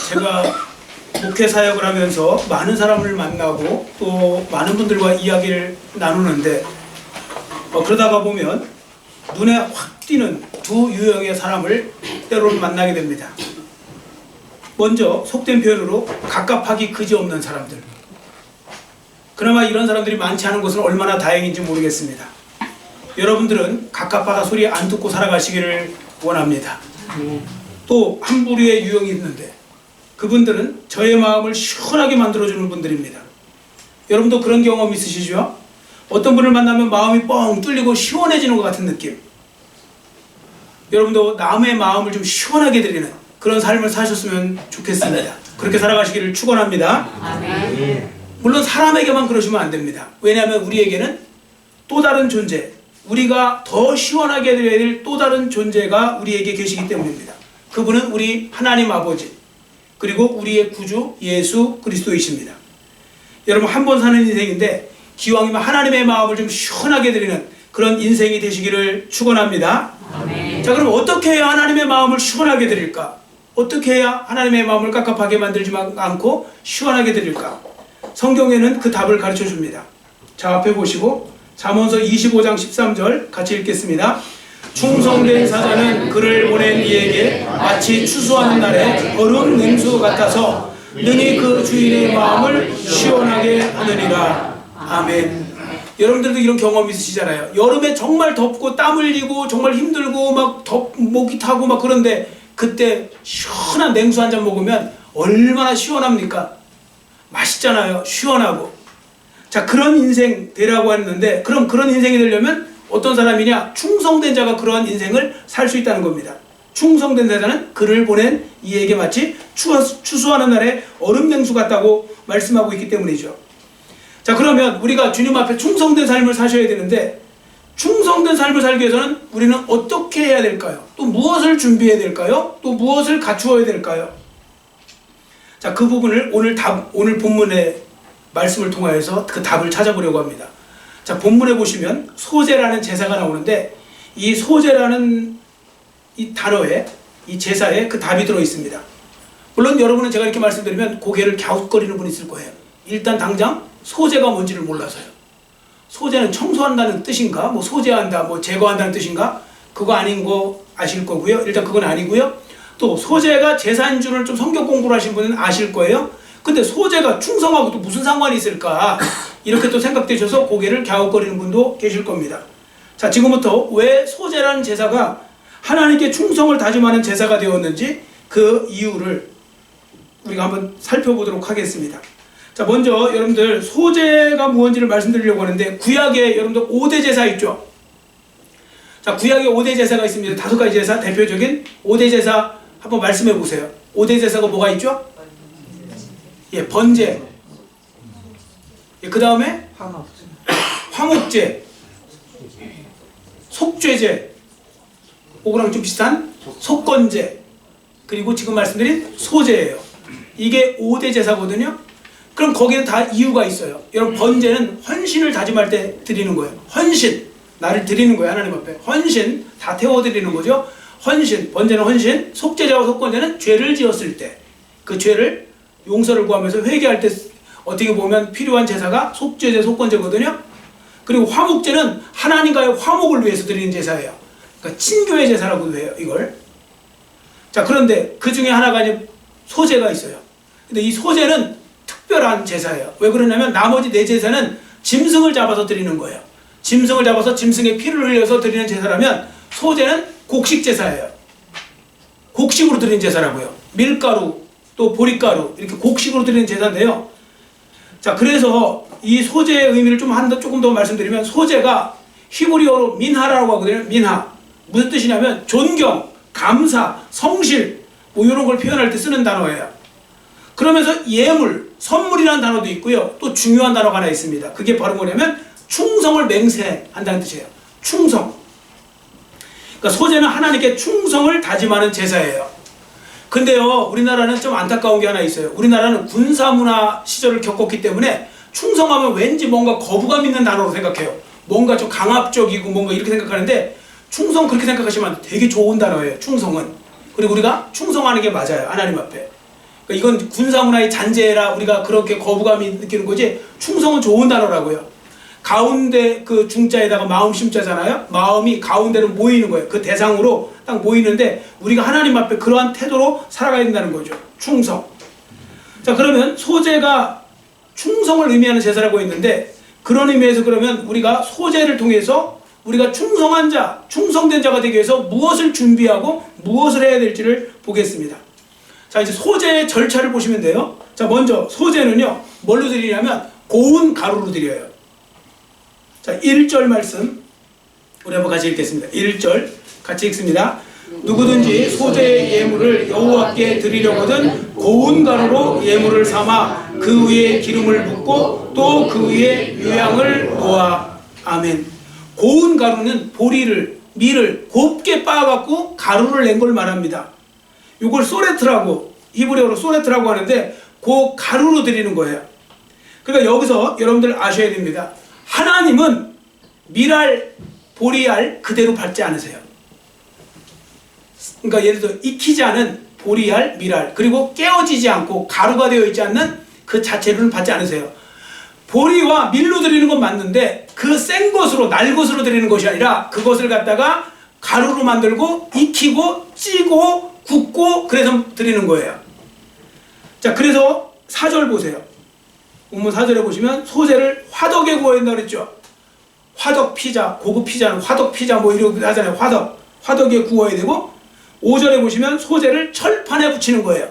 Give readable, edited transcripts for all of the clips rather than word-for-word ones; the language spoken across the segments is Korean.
제가 목회 사역을 하면서 많은 사람을 만나고 또 많은 분들과 이야기를 나누는데 그러다가 보면 눈에 확 띄는 두 유형의 사람을 때로는 만나게 됩니다. 먼저 속된 표현으로 갑갑하기 그지없는 사람들. 그나마 이런 사람들이 많지 않은 것은 얼마나 다행인지 모르겠습니다. 여러분들은 갑갑하다 소리 안 듣고 살아가시기를 원합니다. 또 한 부류의 유형이 있는데 그분들은 저의 마음을 시원하게 만들어주는 분들입니다. 여러분도 그런 경험 있으시죠? 어떤 분을 만나면 마음이 뻥 뚫리고 시원해지는 것 같은 느낌. 여러분도 남의 마음을 좀 시원하게 드리는 그런 삶을 사셨으면 좋겠습니다. 그렇게 살아가시기를 축원합니다. 아멘. 물론 사람에게만 그러시면 안 됩니다. 왜냐하면 우리에게는 또 다른 존재, 우리가 더 시원하게 해드려야 될 또 다른 존재가 우리에게 계시기 때문입니다. 그분은 우리 하나님 아버지, 그리고 우리의 구주 예수 그리스도이십니다. 여러분, 한 번 사는 인생인데 기왕이면 하나님의 마음을 좀 시원하게 드리는 그런 인생이 되시기를 축원합니다. 아멘. 자, 그럼 어떻게 해야 하나님의 마음을 시원하게 드릴까? 어떻게 해야 하나님의 마음을 깝깝하게 만들지 않고 시원하게 드릴까? 성경에는 그 답을 가르쳐 줍니다. 자, 앞에 보시고 잠언서 25장 13절 같이 읽겠습니다. 충성된 사자는 그를 보낸 이에게 마치 추수하는 날에 얼음 냉수 같아서 능히 그 주인의 마음을 시원하게 하느니라. 아멘. 여러분들도 이런 경험 있으시잖아요. 여름에 정말 덥고 땀 흘리고 정말 힘들고 막 목이 타고 막 그런데 그때 시원한 냉수 한 잔 먹으면 얼마나 시원합니까? 맛있잖아요. 시원하고. 자, 그런 인생 되라고 했는데, 그럼 그런 인생이 되려면 어떤 사람이냐? 충성된 자가 그러한 인생을 살 수 있다는 겁니다. 충성된 자는 그를 보낸 이에게 마치 추수하는 날에 얼음 냉수 같다고 말씀하고 있기 때문이죠. 자, 그러면 우리가 주님 앞에 충성된 삶을 사셔야 되는데, 충성된 삶을 살기 위해서는 우리는 어떻게 해야 될까요? 또 무엇을 준비해야 될까요? 또 무엇을 갖추어야 될까요? 자, 그 부분을 오늘 본문의 말씀을 통하여서 그 답을 찾아보려고 합니다. 자, 본문에 보시면 소제라는 제사가 나오는데 이 소제라는 이 단어에, 이 제사에 그 답이 들어 있습니다. 물론 여러분은 제가 이렇게 말씀드리면 고개를 갸웃거리는 분이 있을 거예요. 일단 당장 소제가 뭔지를 몰라서요. 소제는 청소한다는 뜻인가? 뭐 소제한다, 뭐 제거한다는 뜻인가? 그거 아닌 거 아실 거고요. 일단 그건 아니고요. 또 소제가 제사인 줄을 좀 성경 공부를 하신 분은 아실 거예요. 근데 소제가 충성하고 또 무슨 상관이 있을까? 이렇게 또 생각되셔서 고개를 갸웃거리는 분도 계실 겁니다. 자, 지금부터 왜 소제라는 제사가 하나님께 충성을 다짐하는 제사가 되었는지 그 이유를 우리가 한번 살펴보도록 하겠습니다. 자, 먼저 여러분들 소제가 무엇인지를 말씀드리려고 하는데 구약에 여러분들 5대 제사 있죠? 자, 구약에 5대 제사가 있습니다. 5가지 제사, 대표적인 5대 제사 한번 말씀해 보세요. 5대 제사가 뭐가 있죠? 예, 번제. 예, 그 다음에 화목제, 속죄제, 그거랑 좀 비슷한 속건제, 그리고 지금 말씀드린 소제예요. 이게 5대 제사거든요. 그럼 거기에 다 이유가 있어요. 여러분, 번제는 헌신을 다짐할 때 드리는 거예요. 헌신, 나를 드리는 거예요. 하나님 앞에 헌신 다 태워드리는 거죠. 헌신, 번제는 헌신, 속죄자와 속건제는 죄를 지었을 때 그 죄를 용서를 구하면서 회개할 때 어떻게 보면 필요한 제사가 속죄제, 속건제거든요. 그리고 화목제는 하나님과의 화목을 위해서 드리는 제사예요. 그러니까 친교의 제사라고도 해요, 이걸. 자, 그런데 그 중에 하나가 이제 소제가 있어요. 근데 이 소제는 특별한 제사예요. 왜 그러냐면 나머지 4제사는 짐승을 잡아서 드리는 거예요. 짐승을 잡아서 짐승의 피를 흘려서 드리는 제사라면 소제는 곡식 제사예요. 곡식으로 드리는 제사라고요. 밀가루, 또 보리가루, 이렇게 곡식으로 드리는 제사인데요. 자, 그래서 이 소제의 의미를 조금 더 말씀드리면 소제가 히브리어로 민하라고 하거든요. 민하. 무슨 뜻이냐면 존경, 감사, 성실, 뭐 이런 걸 표현할 때 쓰는 단어예요. 그러면서 예물, 선물이라는 단어도 있고요. 또 중요한 단어가 하나 있습니다. 그게 바로 뭐냐면 충성을 맹세한다는 뜻이에요. 충성. 그러니까 소제는 하나님께 충성을 다짐하는 제사예요. 근데요, 우리나라는 좀 안타까운 게 하나 있어요. 우리나라는 군사문화 시절을 겪었기 때문에 충성하면 왠지 뭔가 거부감 있는 단어로 생각해요. 뭔가 좀 강압적이고 뭔가 이렇게 생각하는데 충성 그렇게 생각하시면 되게 좋은 단어예요. 충성은. 그리고 우리가 충성하는 게 맞아요. 하나님 앞에. 그러니까 이건 군사문화의 잔재라 우리가 그렇게 거부감이 느끼는 거지, 충성은 좋은 단어라고요. 가운데 그 중자에다가 마음 심자잖아요. 마음이 가운데로 모이는 거예요. 그 대상으로 딱 모이는데 우리가 하나님 앞에 그러한 태도로 살아가야 된다는 거죠. 충성. 자, 그러면 소제가 충성을 의미하는 제사라고 했는데, 그런 의미에서 그러면 우리가 소제를 통해서 우리가 충성한 자, 충성된 자가 되기 위해서 무엇을 준비하고 무엇을 해야 될지를 보겠습니다. 자, 이제 소제의 절차를 보시면 돼요. 자, 먼저 소제는요, 뭘로 드리냐면 고운 가루로 드려요. 자, 1절 말씀 우리 한번 같이 읽겠습니다. 1절 같이 읽습니다. 누구든지 소제의 예물을 여호와께 드리려거든 고운 가루로 예물을 삼아 그 위에 기름을 붓고 또 그 위에 유향을 놓아. 아멘. 고운 가루는 보리를, 밀을 곱게 빻아갖고 가루를 낸 걸 말합니다. 이걸 소레트라고, 히브리어로 소레트라고 하는데 그 가루로 드리는 거예요. 그러니까 여기서 여러분들 아셔야 됩니다. 하나님은 밀알, 보리알 그대로 받지 않으세요. 그러니까 예를 들어 익히지 않은 보리알, 밀알, 그리고 깨어지지 않고 가루가 되어 있지 않는 그 자체로는 받지 않으세요. 보리와 밀로 드리는 건 맞는데 그 센 것으로, 날 것으로 드리는 것이 아니라 그것을 갖다가 가루로 만들고 익히고 찌고 굽고 그래서 드리는 거예요. 자, 그래서 4절 보세요. 본문 4절에 보시면 소제를 화덕에 구워야 된다고 그랬죠. 화덕 피자, 고급 피자는 화덕 피자 뭐 이렇게 하잖아요. 화덕에 구워야 되고, 5절에 보시면 소제를 철판에 붙이는 거예요.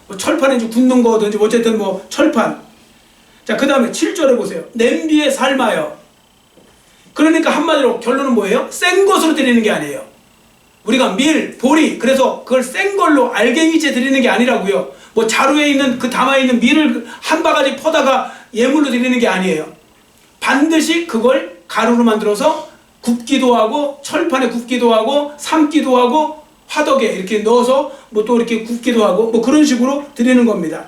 뭐 철판에 이제 굽는 거든지 어쨌든 뭐 철판. 자, 그 다음에 7절에 보세요. 냄비에 삶아요. 그러니까 한마디로 결론은 뭐예요? 센 것으로 드리는 게 아니에요. 우리가 밀, 보리, 그래서 그걸 센 걸로 알갱이째 드리는 게 아니라고요. 뭐 자루에 있는 그 담아있는 밀을 한 바가지 퍼다가 예물로 드리는 게 아니에요. 반드시 그걸 가루로 만들어서 굽기도 하고 철판에 굽기도 하고 삶기도 하고 화덕에 이렇게 넣어서 뭐 또 이렇게 굽기도 하고 뭐 그런 식으로 드리는 겁니다.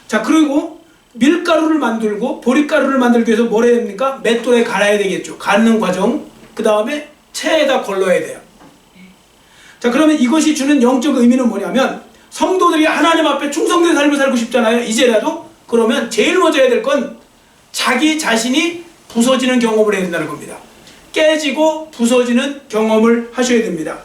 자, 그리고 밀가루를 만들고 보리가루를 만들기 위해서 뭘 해야 됩니까? 맷돌에 갈아야 되겠죠. 갈는 과정. 그 다음에 체에다 걸러야 돼요. 자, 그러면 이것이 주는 영적 의미는 뭐냐면, 성도들이 하나님 앞에 충성된 삶을 살고 싶잖아요. 이제라도. 그러면 제일 먼저 해야 될 건 자기 자신이 부서지는 경험을 해야 된다는 겁니다. 깨지고 부서지는 경험을 하셔야 됩니다.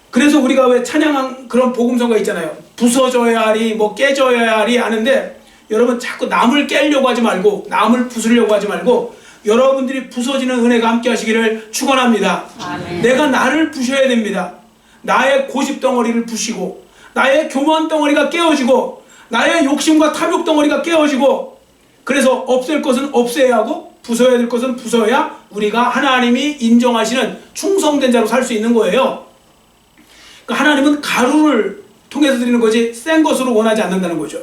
그래서 우리가 왜 찬양한 그런 복음서가 있잖아요. 부서져야 하리, 뭐 깨져야 하리 하는데, 여러분 자꾸 남을 깨려고 하지 말고 남을 부수려고 하지 말고 여러분들이 부서지는 은혜가 함께 하시기를 축원합니다. 아멘. 내가 나를 부셔야 됩니다. 나의 고집 덩어리를 부시고, 나의 교만 덩어리가 깨어지고, 나의 욕심과 탐욕 덩어리가 깨어지고, 그래서 없앨 것은 없애야 하고 부숴야 될 것은 부숴야 우리가 하나님이 인정하시는 충성된 자로 살 수 있는 거예요. 그러니까 하나님은 가루를 통해서 드리는 거지 센 것으로 원하지 않는다는 거죠.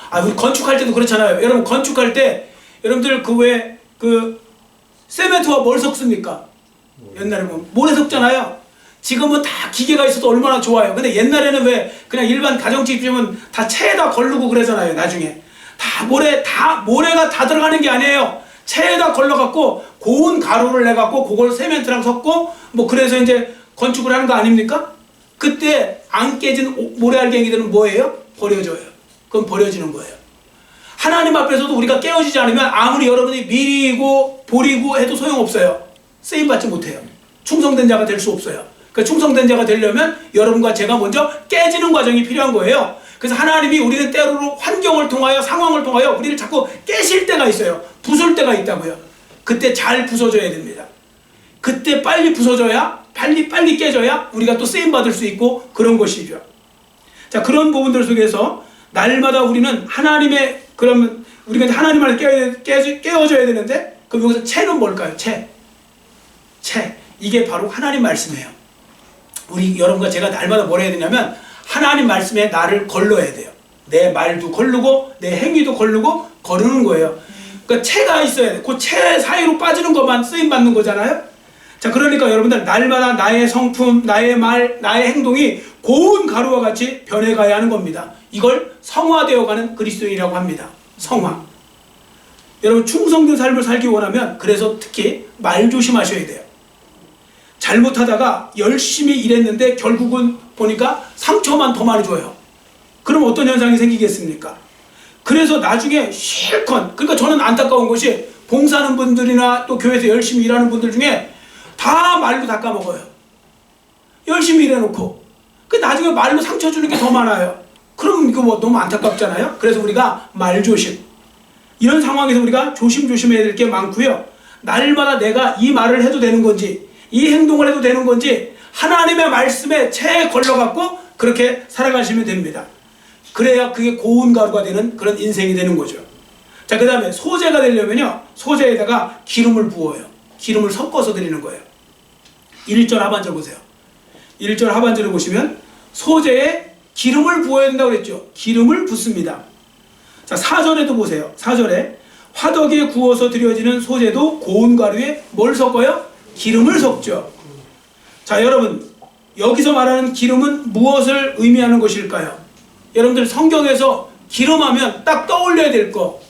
아, 우리 건축할 때도 그렇잖아요. 여러분 건축할 때 여러분들 그 왜 그 세멘트와 뭘 섞습니까? 옛날에 뭐 모래 섞잖아요. 지금은 다 기계가 있어도 얼마나 좋아요. 근데 옛날에는 왜 그냥 일반 가정집 지으면 다 체에다 걸르고 그러잖아요. 나중에 모래가 다 들어가는 게 아니에요. 체에다 걸러갖고 고운 가루를 내갖고 그걸 세멘트랑 섞고 뭐 그래서 이제 건축을 하는 거 아닙니까? 그때 안 깨진 모래알갱이들은 뭐예요? 버려져요. 그건 버려지는 거예요. 하나님 앞에서도 우리가 깨어지지 않으면 아무리 여러분이 밀이고 보리고 해도 소용없어요. 쓰임받지 못해요. 충성된 자가 될 수 없어요. 그 충성된 자가 되려면 여러분과 제가 먼저 깨지는 과정이 필요한 거예요. 그래서 하나님이 우리는 때로는 환경을 통하여 상황을 통하여 우리를 자꾸 깨실 때가 있어요. 부술 때가 있다고요. 그때 잘 부서져야 됩니다. 그때 빨리 부서져야 빨리 깨져야 우리가 또 쓰임받을 수 있고 그런 것이죠. 자, 그런 부분들 속에서 날마다 우리는 하나님의, 그러면 우리가 이제 하나님 안에 깨어져야 되는데, 그럼 여기서 채는 뭘까요? 채. 이게 바로 하나님 말씀이에요. 우리 여러분과 제가 날마다 뭘 해야 되냐면 하나님 말씀에 나를 걸러야 돼요. 내 말도 걸르고 내 행위도 걸르고 거르는 거예요. 그러니까 채가 있어야 돼. 그 채 사이로 빠지는 것만 쓰임 받는 거잖아요. 자, 그러니까 여러분들 날마다 나의 성품, 나의 말, 나의 행동이 고운 가루와 같이 변해가야 하는 겁니다. 이걸 성화되어가는 그리스도인이라고 합니다. 성화. 여러분 충성된 삶을 살기 원하면 그래서 특히 말 조심하셔야 돼요. 잘못하다가 열심히 일했는데 결국은 보니까 상처만 더 많이 줘요. 그럼 어떤 현상이 생기겠습니까? 그래서 나중에 실컷, 그러니까 저는 안타까운 것이 봉사하는 분들이나 또 교회에서 열심히 일하는 분들 중에 다 말로 닦아먹어요. 열심히 일해놓고 그 나중에 말로 상처 주는 게 더 많아요. 그럼 이거 뭐 너무 안타깝잖아요. 그래서 우리가 말조심, 이런 상황에서 우리가 조심조심해야 될 게 많고요. 날마다 내가 이 말을 해도 되는 건지, 이 행동을 해도 되는 건지 하나님의 말씀에 채 걸러갖고 그렇게 살아가시면 됩니다. 그래야 그게 고운 가루가 되는 그런 인생이 되는 거죠. 자, 그 다음에 소재가 되려면요, 소재에다가 기름을 부어요. 기름을 섞어서 드리는 거예요. 1절 하반절 보세요. 1절 하반절을 보시면 소재에 기름을 부어야 된다고 그랬죠. 기름을 붓습니다. 자, 4절에도 보세요. 4절에 화덕에 구워서 드려지는 소재도 고운 가루에 뭘 섞어요? 기름을 섞죠. 자, 여러분, 여기서 말하는 기름은 무엇을 의미하는 것일까요? 여러분들 성경에서 기름하면 딱 떠올려야 될 거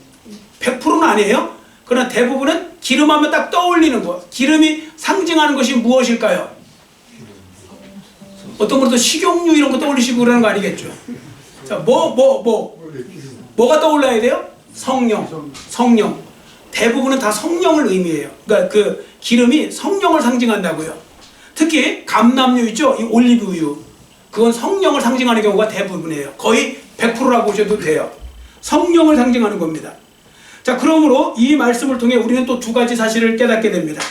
100%는 아니에요. 그러나 대부분은 기름하면 딱 떠올리는 거, 기름이 상징하는 것이 무엇일까요? 어떤 분들도 식용유 이런 거 떠올리시고 그러는 거 아니겠죠? 자, 뭐가 떠올라야 돼요? 성령. 대부분은 다 성령을 의미해요. 그러니까 그 기름이 성령을 상징한다고요. 특히 감람유 있죠? 이 올리브유. 그건 성령을 상징하는 경우가 대부분이에요. 거의 100%라고 보셔도 돼요. 성령을 상징하는 겁니다. 자, 그러므로 이 말씀을 통해 우리는 또 두 가지 사실을 깨닫게 됩니다.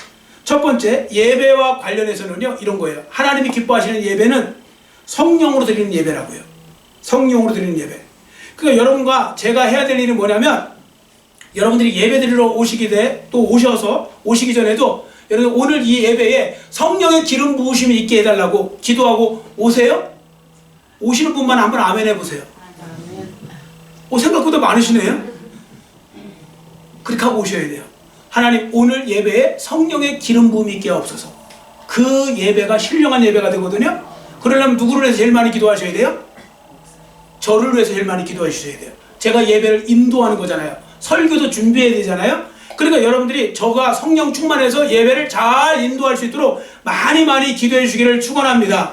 첫 번째, 예배와 관련해서는요, 이런 거예요. 하나님이 기뻐하시는 예배는 성령으로 드리는 예배라고요. 성령으로 드리는 예배. 그러니까 여러분과 제가 해야 될 일은 뭐냐면, 여러분들이 예배 드리러 또 오시기 전에도 여러분 오늘 이 예배에 성령의 기름 부으심이 있게 해달라고 기도하고 오세요? 오시는 분만 한번 아멘 해보세요. 생각보다 많으시네요? 그렇게 하고 오셔야 돼요. 하나님, 오늘 예배에 성령의 기름 부음이 있게 하옵소서. 그 예배가 신령한 예배가 되거든요. 그러려면 누구를 위해서 제일 많이 기도하셔야 돼요? 저를 위해서 제일 많이 기도하셔야 돼요. 제가 예배를 인도하는 거잖아요. 설교도 준비해야 되잖아요. 그러니까 여러분들이 저가 성령 충만해서 예배를 잘 인도할 수 있도록 많이 기도해 주시기를 축원합니다.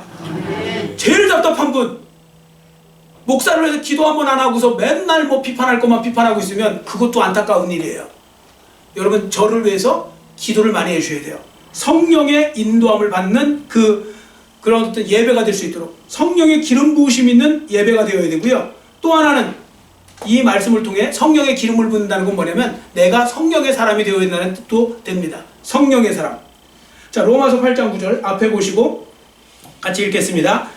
제일 답답한 분, 목사를 위해서 기도 한 번 안 하고서 맨날 뭐 비판할 것만 비판하고 있으면 그것도 안타까운 일이에요. 여러분, 저를 위해서 기도를 많이 해주셔야 돼요. 성령의 인도함을 받는 그런 어떤 예배가 될 수 있도록 성령의 기름 부으심 있는 예배가 되어야 되고요. 또 하나는 이 말씀을 통해 성령의 기름을 붓는다는 건 뭐냐면 내가 성령의 사람이 되어야 된다는 뜻도 됩니다. 성령의 사람. 자, 로마서 8장 9절 앞에 보시고 같이 읽겠습니다.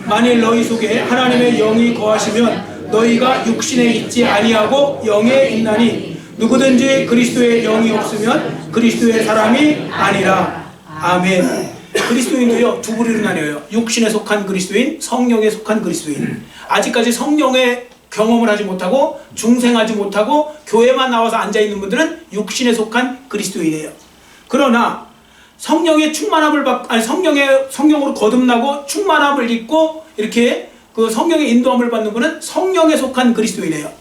만일 너희 속에 하나님의 영이 거하시면 너희가 육신에 있지 아니하고 영에 있나니 누구든지 그리스도의 영이 없으면 그리스도의 사람이 아니라. 아멘. 그리스도인도요, 두 부류로 나뉘어요. 육신에 속한 그리스도인, 성령에 속한 그리스도인. 아직까지 성령의 경험을 하지 못하고 중생하지 못하고 교회만 나와서 앉아있는 분들은 육신에 속한 그리스도인이에요. 그러나 성령의 충만함을 성령으로 거듭나고 충만함을 입고 이렇게 그 성령의 인도함을 받는 분은 성령에 속한 그리스도인이에요.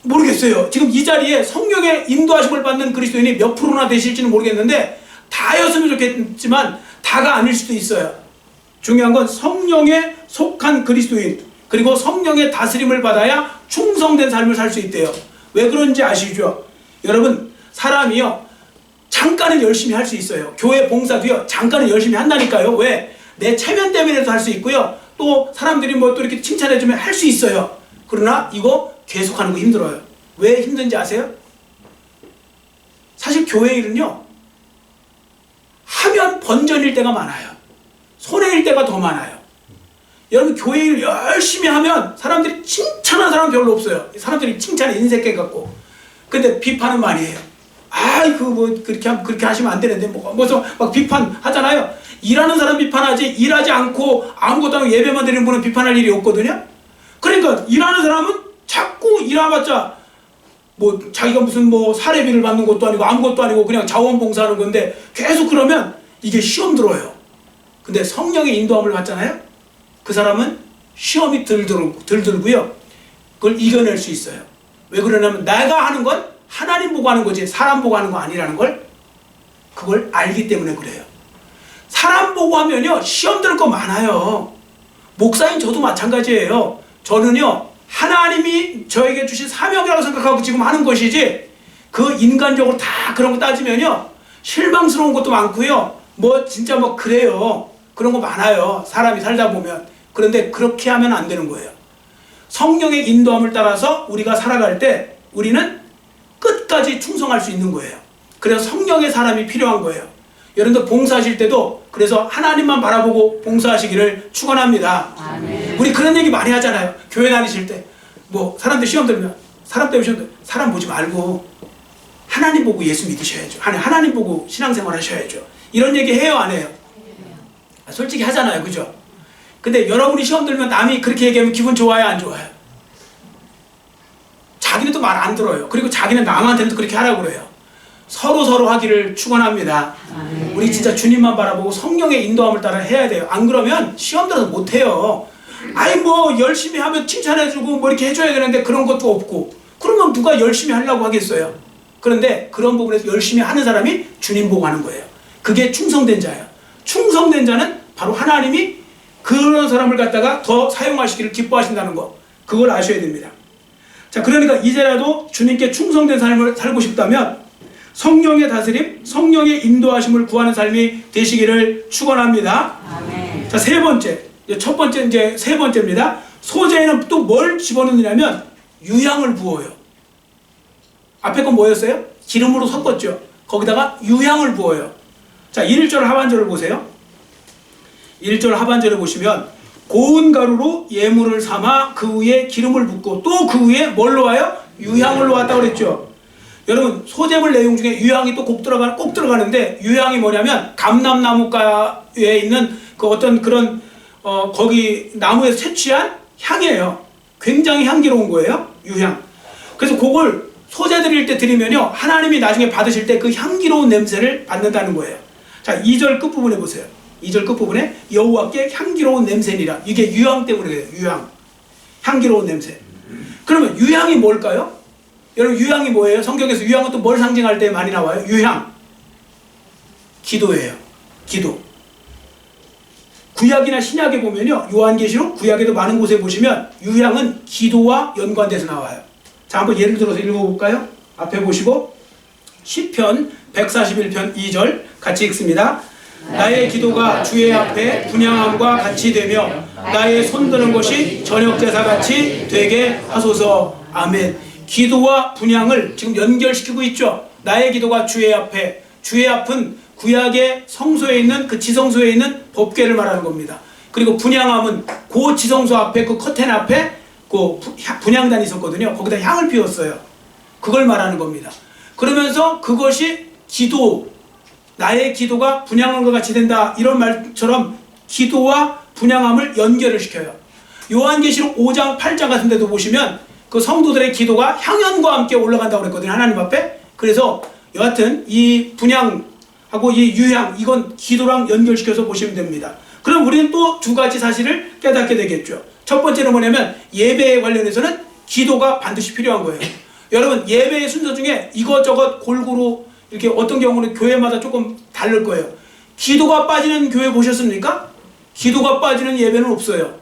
모르겠어요. 지금 이 자리에 성령의 인도하심을 받는 그리스도인이 몇 프로나 되실지는 모르겠는데 다였으면 좋겠지만 다가 아닐 수도 있어요. 중요한 건 성령에 속한 그리스도인, 그리고 성령의 다스림을 받아야 충성된 삶을 살 수 있대요. 왜 그런지 아시죠? 여러분, 사람이요, 잠깐은 열심히 할 수 있어요. 교회 봉사도요, 잠깐은 열심히 한다니까요. 왜? 내 체면 때문에도 할 수 있고요. 또 사람들이 뭐 또 이렇게 칭찬해주면 할 수 있어요. 그러나 이거 계속하는 거 힘들어요. 왜 힘든지 아세요? 사실 교회 일은요, 하면 번전일 때가 많아요. 손해일 때가 더 많아요. 여러분, 교회 일 열심히 하면 사람들이 칭찬하는 사람은 별로 없어요. 사람들이 칭찬에 인색해 갖고. 근데 비판은 많이 해요. 그렇게 하시면 안 되는데, 막 비판하잖아요. 일하는 사람 비판하지, 일하지 않고 아무것도 안 하고 예배만 드리는 분은 비판할 일이 없거든요. 그러니까 일하는 사람은 자꾸 일해봤자 자기가 무슨 사례비를 받는 것도 아니고 아무것도 아니고 그냥 자원봉사하는 건데 계속 그러면 이게 시험 들어요. 근데 성령의 인도함을 받잖아요. 그 사람은 시험이 덜 들고요. 그걸 이겨낼 수 있어요. 왜 그러냐면 내가 하는 건 하나님 보고 하는 거지 사람 보고 하는 거 아니라는 걸 그걸 알기 때문에 그래요. 사람 보고 하면요, 시험 들 거 많아요. 목사인 저도 마찬가지예요. 저는요, 하나님이 저에게 주신 사명이라고 생각하고 지금 하는 것이지, 그 인간적으로 다 그런 거 따지면요, 실망스러운 것도 많고요, 뭐 진짜 뭐 그래요. 그런 거 많아요. 사람이 살다 보면. 그런데 그렇게 하면 안 되는 거예요. 성령의 인도함을 따라서 우리가 살아갈 때 우리는 끝까지 충성할 수 있는 거예요. 그래서 성령의 사람이 필요한 거예요. 여러분들 봉사하실 때도 그래서 하나님만 바라보고 봉사하시기를 축원합니다. 아멘. 우리 그런 얘기 많이 하잖아요. 교회 다니실 때 뭐 사람들 시험 들면 사람 때문에 시험 들면 사람 보지 말고 하나님 보고 예수 믿으셔야죠. 하나님 보고 신앙생활 하셔야죠. 이런 얘기 해요, 안 해요? 솔직히 하잖아요, 그죠? 근데 여러분이 시험 들면 남이 그렇게 얘기하면 기분 좋아요, 안 좋아요? 자기는 또 말 안 들어요. 그리고 자기는 남한테도 그렇게 하라고 그래요. 서로 하기를 축원합니다. 우리 진짜 주님만 바라보고 성령의 인도함을 따라 해야 돼요. 안 그러면 시험 들어서 못 해요. 아니 뭐 열심히 하면 칭찬해주고 뭐 이렇게 해줘야 되는데 그런 것도 없고, 그러면 누가 열심히 하려고 하겠어요? 그런데 그런 부분에서 열심히 하는 사람이 주님 보고 하는 거예요. 그게 충성된 자예요. 충성된 자는 바로 하나님이 그런 사람을 갖다가 더 사용하시기를 기뻐하신다는 거, 그걸 아셔야 됩니다. 자, 그러니까 이제라도 주님께 충성된 삶을 살고 싶다면 성령의 다스림, 성령의 인도하심을 구하는 삶이 되시기를 축원합니다. 아멘. 자, 세 번째, 첫 번째 이제 세 번째입니다. 소재에는 또 뭘 집어넣느냐면 유향을 부어요. 앞에 건 뭐였어요? 기름으로 섞었죠. 거기다가 유향을 부어요. 자, 1절 하반절을 보세요. 1절 하반절을 보시면 고운 가루로 예물을 삼아 그 위에 기름을 붓고 또 그 위에 뭘로 와요? 유향을 놓았다고 그랬죠. 여러분, 소재물 내용 중에 유향이 또 꼭 들어가는데, 유향이 뭐냐면 감람나무가에 있는 그 어떤 그런 거기 나무에서 채취한 향이에요. 굉장히 향기로운 거예요, 유향. 그래서 그걸 소재 드릴 때 드리면요, 하나님이 나중에 받으실 때 그 향기로운 냄새를 받는다는 거예요. 자, 2절 끝부분에 보세요. 2절 끝부분에 여호와께 향기로운 냄새니라. 이게 유향 때문에 그래요. 유향. 향기로운 냄새. 그러면 유향이 뭘까요? 여러분, 유향이 뭐예요? 성경에서 유향은 또 뭘 상징할 때 많이 나와요? 유향. 기도예요. 기도. 구약이나 신약에 보면요, 요한계시록 구약에도 많은 곳에 보시면 유향은 기도와 연관돼서 나와요. 자, 한번 예를 들어서 읽어볼까요? 앞에 보시고 시편 141편 2절 같이 읽습니다. 나의 기도가 주의 앞에 분향함과 같이 되며 나의 손드는 것이 저녁제사같이 되게 하소서. 아멘. 기도와 분향을 지금 연결시키고 있죠. 나의 기도가 주의 앞에, 주의 앞은 구약의 성소에 있는 그 지성소에 있는 법궤를 말하는 겁니다. 그리고 분향함은 그 지성소 앞에 그 커튼 앞에 그 분향단이 있었거든요. 거기다 향을 피웠어요. 그걸 말하는 겁니다. 그러면서 그것이 기도, 나의 기도가 분향함과 같이 된다, 이런 말처럼 기도와 분향함을 연결을 시켜요. 요한계시록 5장 8장 같은 데도 보시면 그 성도들의 기도가 향연과 함께 올라간다고 그랬거든요, 하나님 앞에. 그래서 여하튼 이 분향하고 이 유향, 이건 기도랑 연결시켜서 보시면 됩니다. 그럼 우리는 또 두 가지 사실을 깨닫게 되겠죠. 첫 번째는 뭐냐면 예배에 관련해서는 기도가 반드시 필요한 거예요. 여러분, 예배의 순서 중에 이것저것 골고루 이렇게 어떤 경우는 교회마다 조금 다를 거예요. 기도가 빠지는 교회 보셨습니까? 기도가 빠지는 예배는 없어요.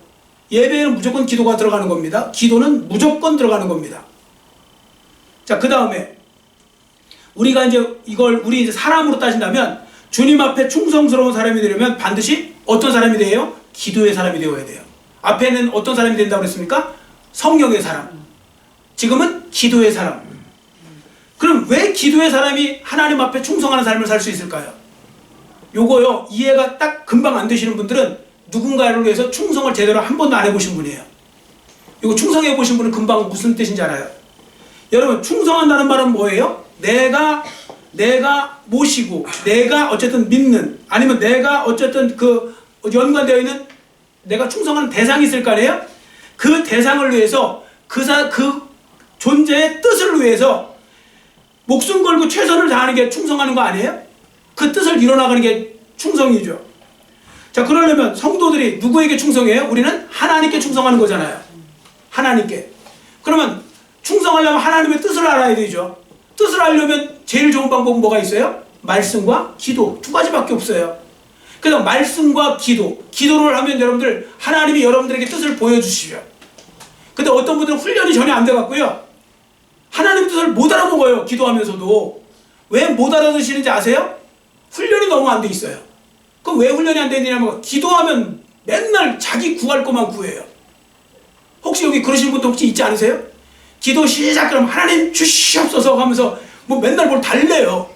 예배에는 무조건 기도가 들어가는 겁니다. 기도는 무조건 들어가는 겁니다. 자, 그 다음에 우리가 이제 이걸 우리 이제 사람으로 따진다면 주님 앞에 충성스러운 사람이 되려면 반드시 어떤 사람이 돼요? 기도의 사람이 되어야 돼요. 앞에는 어떤 사람이 된다고 그랬습니까? 성령의 사람. 지금은 기도의 사람. 그럼 왜 기도의 사람이 하나님 앞에 충성하는 삶을 살 수 있을까요? 요거요, 이해가 딱 금방 안 되시는 분들은 누군가를 위해서 충성을 제대로 한 번도 안 해보신 분이에요. 이거 충성해 보신 분은 금방 무슨 뜻인지 알아요. 여러분, 충성한다는 말은 뭐예요? 내가 모시고, 내가 어쨌든 믿는, 아니면 내가 어쨌든 그 연관되어 있는 내가 충성하는 대상이 있을 거 아니에요? 그 대상을 위해서 그 존재의 뜻을 위해서 목숨 걸고 최선을 다하는 게 충성하는 거 아니에요? 그 뜻을 이뤄나가는 게 충성이죠. 자, 그러려면 성도들이 누구에게 충성해요? 우리는 하나님께 충성하는 거잖아요. 하나님께. 그러면 충성하려면 하나님의 뜻을 알아야 되죠. 뜻을 알려면 제일 좋은 방법은 뭐가 있어요? 말씀과 기도, 두 가지밖에 없어요. 그래서 말씀과 기도를 하면 여러분들, 하나님이 여러분들에게 뜻을 보여주시죠. 근데 어떤 분들은 훈련이 전혀 안 돼갖고요, 하나님 뜻을 못 알아먹어요. 기도하면서도. 왜 못 알아듣시는지 아세요? 훈련이 너무 안 돼 있어요. 그럼 왜 훈련이 안 되느냐면, 기도하면 맨날 자기 구할 것만 구해요. 혹시 여기 그러신 분도 혹시 있지 않으세요? 기도 시작 그러면 하나님 주시옵소서 하면서 뭐 맨날 뭘 달래요.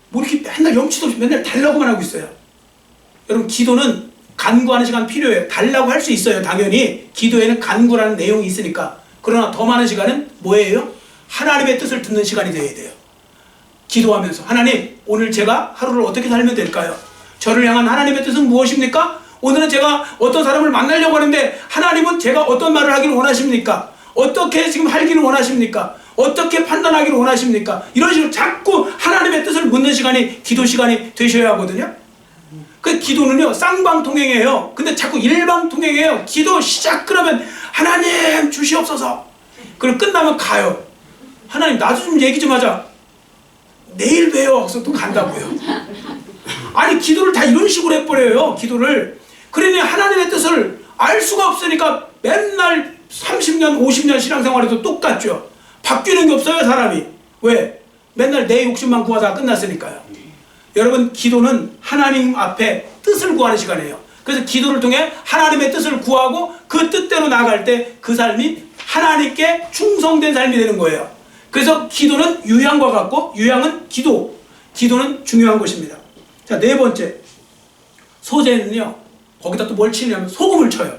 뭐 이렇게 맨날 염치도 없이 맨날 달라고만 하고 있어요. 여러분, 기도는 간구하는 시간 필요해요. 달라고 할 수 있어요. 당연히 기도에는 간구라는 내용이 있으니까. 그러나 더 많은 시간은 뭐예요? 하나님의 뜻을 듣는 시간이 되어야 돼요. 기도하면서, 하나님, 오늘 제가 하루를 어떻게 살면 될까요? 저를 향한 하나님의 뜻은 무엇입니까? 오늘은 제가 어떤 사람을 만나려고 하는데 하나님은 제가 어떤 말을 하기를 원하십니까? 어떻게 지금 살기를 원하십니까? 어떻게 판단하기를 원하십니까? 이런 식으로 자꾸 하나님의 뜻을 묻는 시간이 기도 시간이 되셔야 하거든요. 그 기도는요, 쌍방통행이에요. 근데 자꾸 일방통행이에요. 기도 시작 그러면 하나님 주시옵소서. 그리고 끝나면 가요. 하나님 나도 좀 얘기 좀 하자. 내일 봬요. 그래서 또 간다고요. 아니, 기도를 다 이런 식으로 해버려요. 기도를. 그러니 하나님의 뜻을 알 수가 없으니까 맨날 30년 50년 신앙생활에도 똑같죠. 바뀌는 게 없어요, 사람이. 왜? 맨날 내 욕심만 구하다가 끝났으니까요. 여러분, 기도는 하나님 앞에 뜻을 구하는 시간이에요. 그래서 기도를 통해 하나님의 뜻을 구하고 그 뜻대로 나아갈 때 그 삶이 하나님께 충성된 삶이 되는 거예요. 그래서 기도는 유향과 같고, 유향은 기도, 기도는 중요한 것입니다. 자, 네 번째 소재는요, 거기다 또 뭘 치냐면 소금을 쳐요.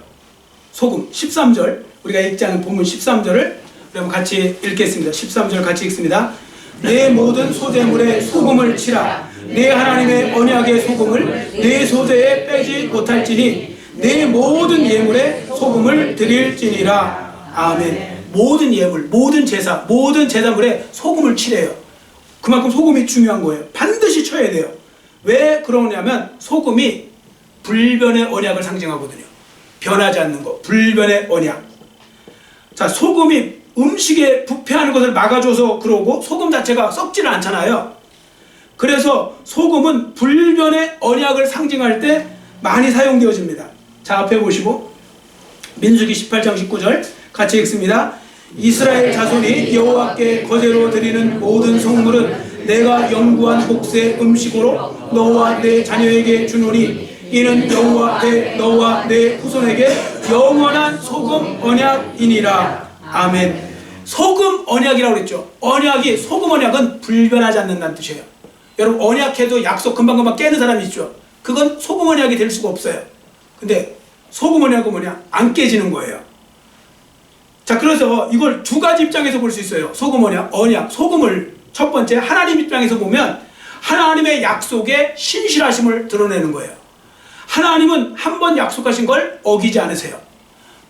소금. 13절, 우리가 읽지 않은 본문 13절을 그럼 같이 읽겠습니다. 13절 같이 읽습니다. 내 모든 소재물에 소금을 치라. 내 하나님의 언약의 소금을 내 소재에 빼지 못할지니 내 모든 예물에 소금을 드릴지니라. 아멘. 모든 예물, 모든 제사, 모든 제사물에 소금을 치래요. 그만큼 소금이 중요한 거예요. 반드시 쳐야 돼요. 왜 그러냐면 소금이 불변의 언약을 상징하거든요. 변하지 않는 거, 불변의 언약. 자, 소금이 음식에 부패하는 것을 막아줘서 그러고, 소금 자체가 썩지는 않잖아요. 그래서 소금은 불변의 언약을 상징할 때 많이 사용되어집니다. 자, 앞에 보시고 민수기 18장 19절 같이 읽습니다. 이스라엘 자손이 여호와께 거제로 드리는 모든 성물은 내가 영구한 복세 음식으로 너와 내 자녀에게 주노니 이는 여호와 앞에 너와 내 후손에게 영원한 소금 언약이니라. 아멘. 소금 언약이라고 그랬죠. 언약이, 소금 언약은 불변하지 않는다는 뜻이에요. 여러분, 언약해도 약속 금방금방 깨는 사람이 있죠. 그건 소금 언약이 될 수가 없어요. 근데 소금 언약은 뭐냐? 안 깨지는 거예요. 자, 그래서 이걸 두 가지 입장에서 볼 수 있어요. 소금 언약, 언약. 소금을 첫 번째 하나님 입장에서 보면 하나님의 약속의 신실하심을 드러내는 거예요. 하나님은 한 번 약속하신 걸 어기지 않으세요.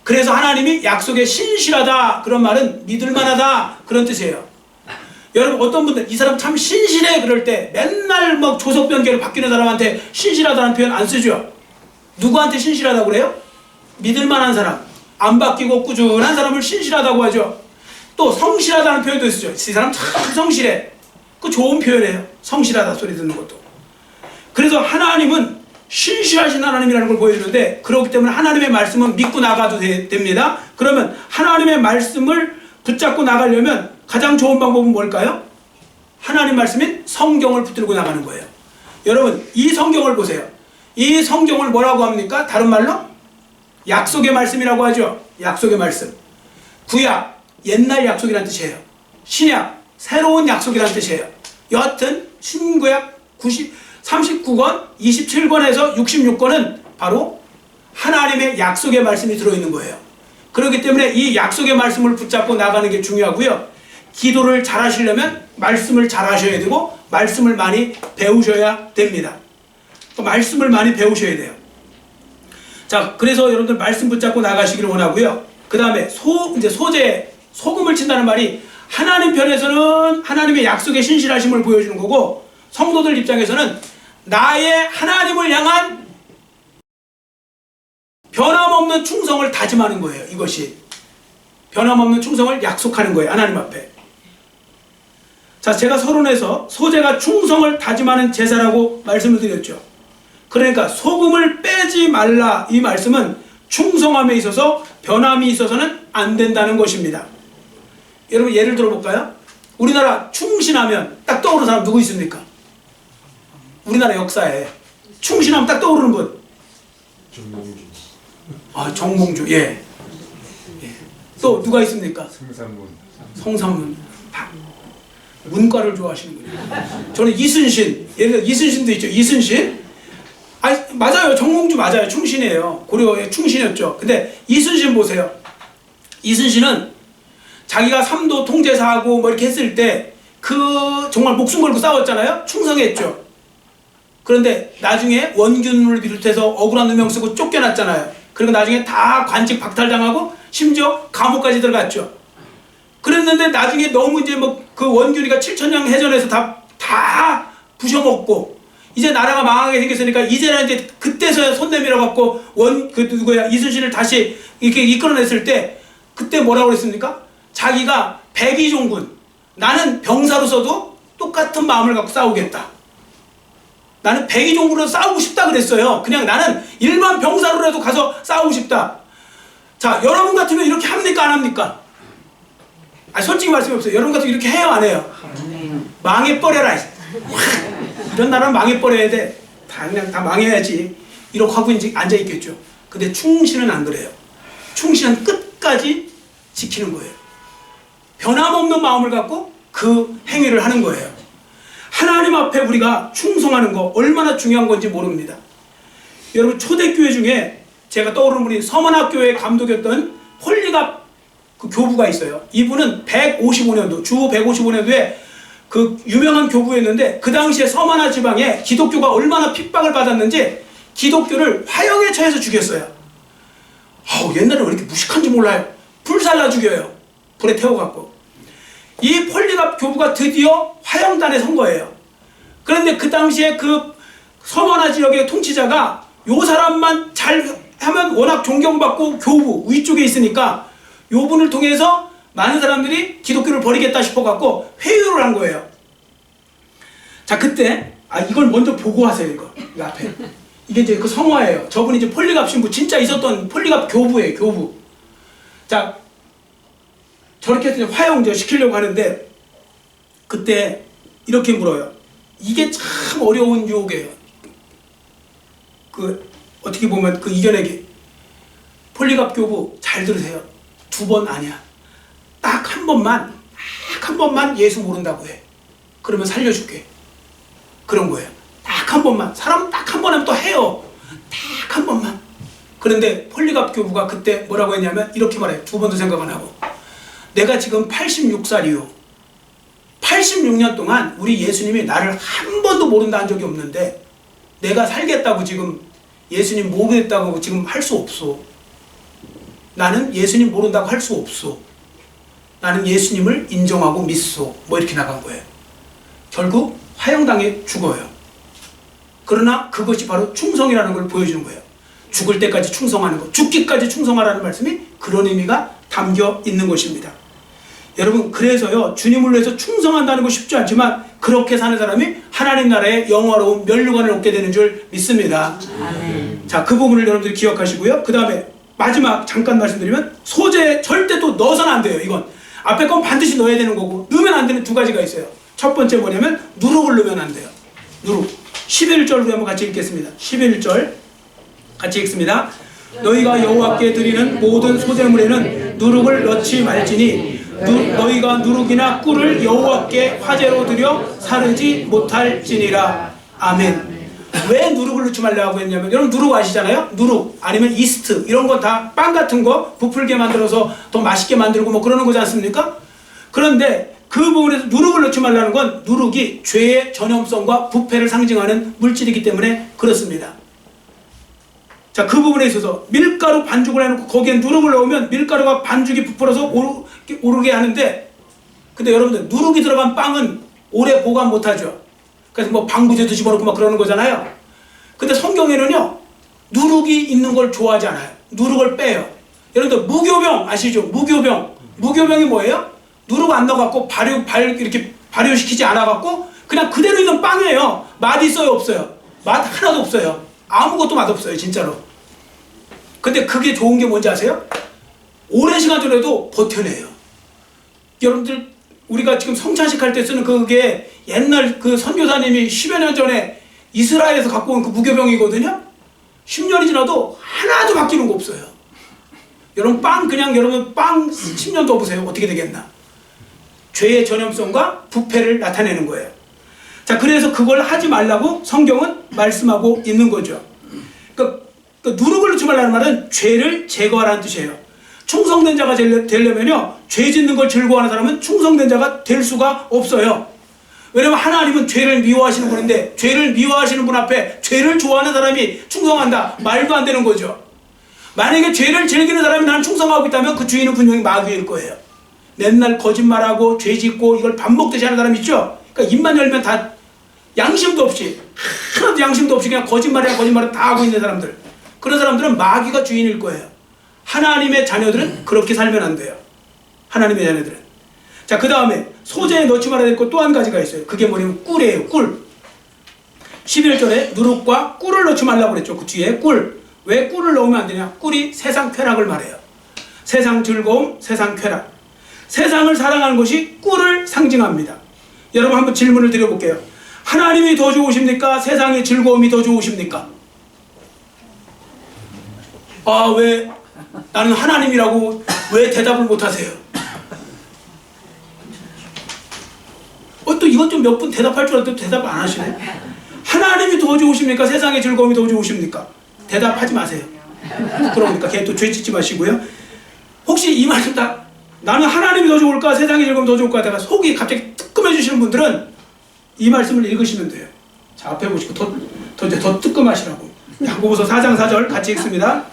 그래서 하나님이 약속에 신실하다, 그런 말은 믿을만하다, 그런 뜻이에요. 여러분, 어떤 분들 이 사람 참 신실해 그럴 때 맨날 막 조석변개로 바뀌는 사람한테 신실하다는 표현 안 쓰죠. 누구한테 신실하다고 그래요? 믿을만한 사람, 안 바뀌고 꾸준한 사람을 신실하다고 하죠. 또 성실하다는 표현도 쓰죠. 이 사람 참 성실해. 그 좋은 표현이에요. 성실하다 소리 듣는 것도. 그래서 하나님은 신실하신 하나님이라는 걸 보여주는데, 그렇기 때문에 하나님의 말씀은 믿고 나가도 됩니다. 그러면 하나님의 말씀을 붙잡고 나가려면 가장 좋은 방법은 뭘까요? 하나님 말씀인 성경을 붙들고 나가는 거예요. 여러분, 이 성경을 보세요. 이 성경을 뭐라고 합니까? 다른 말로 약속의 말씀이라고 하죠. 약속의 말씀. 구약, 옛날 약속이란 뜻이에요. 신약, 새로운 약속이란 뜻이에요. 여하튼 신구약 39권, 27권에서 66권은 바로 하나님의 약속의 말씀이 들어있는 거예요. 그렇기 때문에 이 약속의 말씀을 붙잡고 나가는 게 중요하고요. 기도를 잘 하시려면 말씀을 잘 하셔야 되고, 말씀을 많이 배우셔야 됩니다. 말씀을 많이 배우셔야 돼요. 자, 그래서 여러분들 말씀 붙잡고 나가시기를 원하고요. 그 다음에 이제 소재, 소금을 친다는 말이 하나님 편에서는 하나님의 약속의 신실하심을 보여주는 거고, 성도들 입장에서는 나의 하나님을 향한 변함없는 충성을 다짐하는 거예요. 이것이 변함없는 충성을 약속하는 거예요. 하나님 앞에. 자, 제가 서론에서 소재가 충성을 다짐하는 제사라고 말씀을 드렸죠. 그러니까 소금을 빼지 말라, 이 말씀은 충성함에 있어서 변함이 있어서는 안 된다는 것입니다. 여러분 예를 들어볼까요? 우리나라 충신하면 딱 떠오르는 사람 누구 있습니까? 우리나라 역사에 충신하면 딱 떠오르는 분. 정몽주. 아, 정몽주. 예. 예. 또 누가 있습니까? 성삼문. 성삼문. 문과를 좋아하시는군요. 저는 이순신. 예를 들어 이순신도 있죠. 이순신. 아, 맞아요. 정몽주 맞아요. 충신이에요. 고려의 충신이었죠. 근데 이순신 보세요. 이순신은 자기가 삼도 통제사하고 뭐 이렇게 했을 때 그 정말 목숨 걸고 싸웠잖아요. 충성했죠. 그런데 나중에 원균을 비롯해서 억울한 누명 쓰고 쫓겨났잖아요. 그리고 나중에 다 관직 박탈당하고 심지어 감옥까지 들어갔죠. 그랬는데 나중에 너무 이제 뭐 그 원균이가 7천년 해전에서 다 부셔먹고 이제 나라가 망하게 생겼으니까 이제는 이제 그때서야 손 내밀어 갖고 이순신을 다시 이렇게 이끌어냈을 때 그때 뭐라고 그랬습니까? 자기가 백의종군, 나는 병사로서도 똑같은 마음을 갖고 싸우겠다. 나는 백의종군으로 싸우고 싶다 그랬어요. 그냥 나는 일반 병사로라도 가서 싸우고 싶다. 자, 여러분 같으면 이렇게 합니까 안 합니까? 아, 솔직히 말씀해보세요. 여러분 같으면 이렇게 해요 안 해요? 망해버려라. 이런 나라는 망해버려야 돼. 그냥 다 망해야지. 이러고 하고 이제 앉아있겠죠. 근데 충신은 안 그래요. 충신은 끝까지 지키는 거예요. 변함없는 마음을 갖고 그 행위를 하는 거예요. 하나님 앞에 우리가 충성하는 거 얼마나 중요한 건지 모릅니다. 여러분 초대교회 중에 제가 떠오르는 분이 서문학교의 감독이었던 폴리갑 그 교부가 있어요. 이분은 155년도 주 155년도에 그 유명한 교부였는데 그 당시에 서만화 지방에 기독교가 얼마나 핍박을 받았는지 기독교를 화형에 처해서 죽였어요. 옛날에 왜 이렇게 무식한지 몰라요. 불살라 죽여요. 불에 태워갖고. 이 폴리갑 교부가 드디어 화형단에 선 거예요. 그런데 그 당시에 그 서만화 지역의 통치자가 요 사람만 잘 하면 워낙 존경받고 교부 위쪽에 있으니까 요 분을 통해서 많은 사람들이 기독교를 버리겠다 싶어갖고 회유를 한 거예요. 자, 그때 이걸 먼저 보고하세요. 이거 앞에 이게 이제 그 성화예요. 저분이 이제 폴리갑 신부 진짜 있었던 폴리갑 교부예요. 교부. 자, 저렇게 해서 화형 시키려고 하는데 그때 이렇게 물어요. 이게 참 어려운 유혹이에요. 그 어떻게 보면 그 이겨내기. 폴리갑 교부 잘 들으세요. 2번 아니야. 딱 한 번만 예수 모른다고 해. 그러면 살려줄게. 그런 거예요. 딱 한 번만. 사람 딱 한 번 하면 또 해요. 딱 한 번만. 그런데 폴리갑 교부가 그때 뭐라고 했냐면 이렇게 말해요. 2번도 생각 안 하고. 내가 지금 86살이요. 86년 동안 우리 예수님이 나를 한 번도 모른다 한 적이 없는데 내가 살겠다고 지금 예수님 모르겠다고 지금 할 수 없어. 나는 예수님 모른다고 할 수 없어. 나는 예수님을 인정하고 믿소. 뭐 이렇게 나간 거예요. 결국 화형당해 죽어요. 그러나 그것이 바로 충성이라는 걸 보여주는 거예요. 죽을 때까지 충성하는 것, 죽기까지 충성하라는 말씀이 그런 의미가 담겨 있는 것입니다. 여러분 그래서요 주님을 위해서 충성한다는 거 쉽지 않지만 그렇게 사는 사람이 하나님 나라의 영화로운 면류관을 얻게 되는 줄 믿습니다. 자, 그 부분을 여러분들이 기억하시고요. 그 다음에 마지막 잠깐 말씀드리면 소재 절대 또 넣어서는 안 돼요. 이건 앞에 건 반드시 넣어야 되는 거고 넣으면 안 되는 2가지가 있어요. 첫 번째 뭐냐면 누룩을 넣으면 안 돼요. 누룩. 11절 우리 한번 같이 읽겠습니다. 11절 같이 읽습니다. 너희가 여호와께 드리는 모든 소재물에는 누룩을 넣지 말지니 너희가 누룩이나 꿀을 여호와께 화제로 드려 사르지 못할지니라. 아멘. 왜 누룩을 넣지 말라고 했냐면 여러분 누룩 아시잖아요? 누룩 아니면 이스트 이런 거 다 빵 같은 거 부풀게 만들어서 더 맛있게 만들고 뭐 그러는 거지 않습니까? 그런데 그 부분에서 누룩을 넣지 말라는 건 누룩이 죄의 전염성과 부패를 상징하는 물질이기 때문에 그렇습니다. 자, 그 부분에 있어서 밀가루 반죽을 해놓고 거기에 누룩을 넣으면 밀가루가 반죽이 부풀어서 오르게 하는데 근데 여러분들 누룩이 들어간 빵은 오래 보관 못하죠. 그래서 뭐 방부제도 집어넣고 막 그러는 거잖아요. 근데 성경에는요 누룩이 있는 걸 좋아하지 않아요. 누룩을 빼요. 여러분들 무교병 아시죠? 무교병이 뭐예요? 누룩 안 넣어갖고 이렇게 발효시키지 않아갖고 그냥 그대로 있는 빵이에요. 맛 있어요 없어요? 맛 하나도 없어요. 아무것도 맛 없어요 진짜로. 근데 그게 좋은 게 뭔지 아세요? 오랜 시간 전에도 버텨내요. 여러분들 우리가 지금 성찬식 할 때 쓰는 그게 옛날 그 선교사님이 10여 년 전에 이스라엘에서 갖고 온 그 무교병이거든요. 10년이 지나도 하나도 바뀌는 거 없어요. 여러분 여러분 빵 10년 더 보세요. 어떻게 되겠나. 죄의 전염성과 부패를 나타내는 거예요. 자, 그래서 그걸 하지 말라고 성경은 말씀하고 있는 거죠. 그러니까 누룩을 넣지 말라는 말은 죄를 제거하라는 뜻이에요. 충성된 자가 되려면요, 죄 짓는 걸 즐거워하는 사람은 충성된 자가 될 수가 없어요. 왜냐면 하나님은 죄를 미워하시는 분인데, 죄를 미워하시는 분 앞에 죄를 좋아하는 사람이 충성한다, 말도 안 되는 거죠. 만약에 죄를 즐기는 사람이 나는 충성하고 있다면 그 주인은 분명히 마귀일 거예요. 맨날 거짓말하고 죄 짓고 이걸 밥 먹듯이 하는 사람 있죠. 그러니까 입만 열면 다 양심도 없이, 하나도 양심도 없이 그냥 거짓말을 다 하고 있는 사람들, 그런 사람들은 마귀가 주인일 거예요. 하나님의 자녀들은 그렇게 살면 안 돼요. 하나님의 자녀들은. 자, 그 다음에 소재에 넣지 말아야 될 것 또 한 가지가 있어요. 그게 뭐냐면 꿀이에요. 꿀. 11절에 누룩과 꿀을 넣지 말라고 그랬죠. 그 뒤에 꿀. 왜 꿀을 넣으면 안 되냐? 꿀이 세상 쾌락을 말해요. 세상 즐거움, 세상 쾌락. 세상을 사랑하는 것이 꿀을 상징합니다. 여러분 한번 질문을 드려볼게요. 하나님이 더 좋으십니까? 세상의 즐거움이 더 좋으십니까? 아, 왜 나는 하나님이라고 왜 대답을 못하세요? 또 이것 좀 몇 분 대답할 줄 알았는데 대답 안 하시네. 하나님이 더 좋으십니까? 세상의 즐거움이 더 좋으십니까? 대답하지 마세요. 그러니까 걔 또 죄 짓지 마시고요. 혹시 이 말씀 다 나는 하나님이 더 좋을까? 세상의 즐거움이 더 좋을까? 하다가 속이 갑자기 뜨끔해 주시는 분들은 이 말씀을 읽으시면 돼요. 자, 앞에 보시고 더 뜨끔하시라고. 야고보서 4장 4절 같이 읽습니다.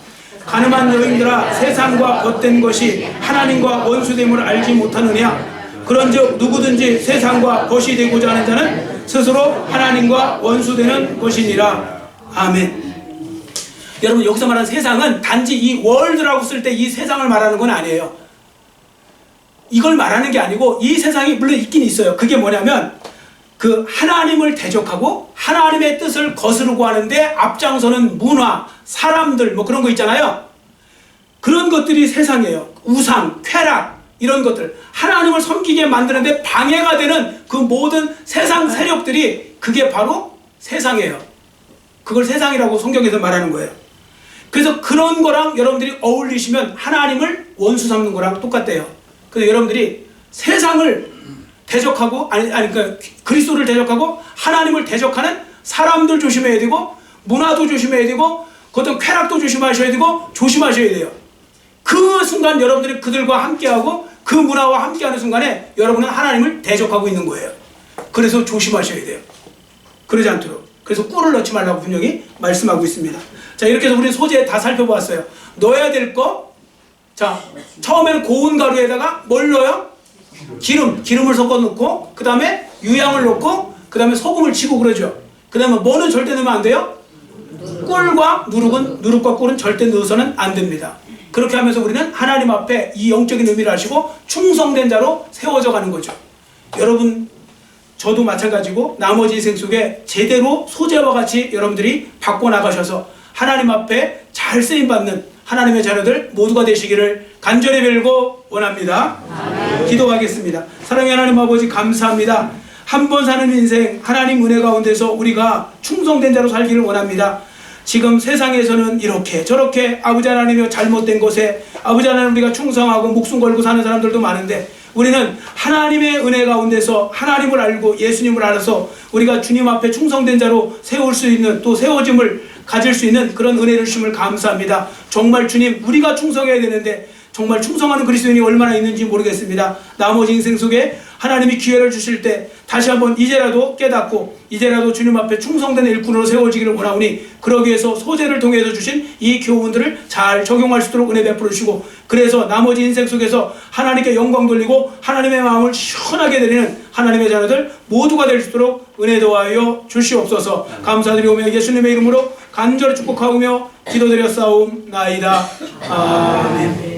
가늠한 여인들아, 세상과 겉된 것이 하나님과 원수됨을 알지 못하느냐? 그런즉 누구든지 세상과 벗이 되고자 하는 자는 스스로 하나님과 원수되는 것이니라. 아멘. 여러분, 여기서 말하는 세상은 단지 이 월드라고 쓸 때 이 세상을 말하는 건 아니에요. 이걸 말하는 게 아니고, 이 세상이 물론 있긴 있어요. 그게 뭐냐면 그 하나님을 대적하고 하나님의 뜻을 거스르고 하는데 앞장서는 문화, 사람들 뭐 그런 거 있잖아요. 그런 것들이 세상이에요. 우상, 쾌락 이런 것들, 하나님을 섬기게 만드는데 방해가 되는 그 모든 세상 세력들이 그게 바로 세상이에요. 그걸 세상이라고 성경에서 말하는 거예요. 그래서 그런 거랑 여러분들이 어울리시면 하나님을 원수 삼는 거랑 똑같대요. 그래서 여러분들이 세상을 대적하고 그러니까 그리스도를 대적하고 하나님을 대적하는 사람들 조심해야 되고, 문화도 조심해야 되고, 어떤 쾌락도 조심하셔야 되고, 조심하셔야 돼요. 그 순간 여러분들이 그들과 함께하고 그 문화와 함께하는 순간에 여러분은 하나님을 대적하고 있는 거예요. 그래서 조심하셔야 돼요. 그러지 않도록. 그래서 꿀을 넣지 말라고 분명히 말씀하고 있습니다. 자, 이렇게 해서 우리 소재 다 살펴보았어요. 넣어야 될 거, 자, 처음에는 고운 가루에다가 뭘 넣어요? 기름을 섞어 넣고, 그 다음에 유향을 넣고, 그 다음에 소금을 치고 그러죠. 그 다음에 뭐는 절대 넣으면 안 돼요? 누룩과 꿀은 절대 넣어서는 안 됩니다. 그렇게 하면서 우리는 하나님 앞에 이 영적인 의미를 아시고 충성된 자로 세워져 가는 거죠. 여러분, 저도 마찬가지고 나머지 인생 속에 제대로 소재와 같이 여러분들이 바꿔나가셔서 하나님 앞에 잘 쓰임받는 하나님의 자녀들 모두가 되시기를 간절히 빌고 원합니다. 아멘. 기도하겠습니다. 사랑의 하나님 아버지, 감사합니다. 한 번 사는 인생 하나님 은혜 가운데서 우리가 충성된 자로 살기를 원합니다. 지금 세상에서는 이렇게 저렇게 아버지 하나님의 잘못된 것에 아버지 하나님 우리가 충성하고 목숨 걸고 사는 사람들도 많은데, 우리는 하나님의 은혜 가운데서 하나님을 알고 예수님을 알아서 우리가 주님 앞에 충성된 자로 세울 수 있는, 또 세워짐을 가질 수 있는 그런 은혜를 주심을 감사합니다. 정말 주님, 우리가 충성해야 되는데 정말 충성하는 그리스도인이 얼마나 있는지 모르겠습니다. 나머지 인생 속에 하나님이 기회를 주실 때 다시 한번 이제라도 깨닫고 이제라도 주님 앞에 충성된 일꾼으로 세워지기를 원하오니, 그러기 위해서 소재를 통해서 주신 이 교훈들을 잘 적용할 수 있도록 은혜 베풀어 주시고, 그래서 나머지 인생 속에서 하나님께 영광 돌리고 하나님의 마음을 시원하게 드리는 하나님의 자녀들 모두가 될 수 있도록 은혜 도와하여 주시옵소서. 감사드리오며 예수님의 이름으로 간절히 축복하오며 기도드렸사옵나이다. 아멘.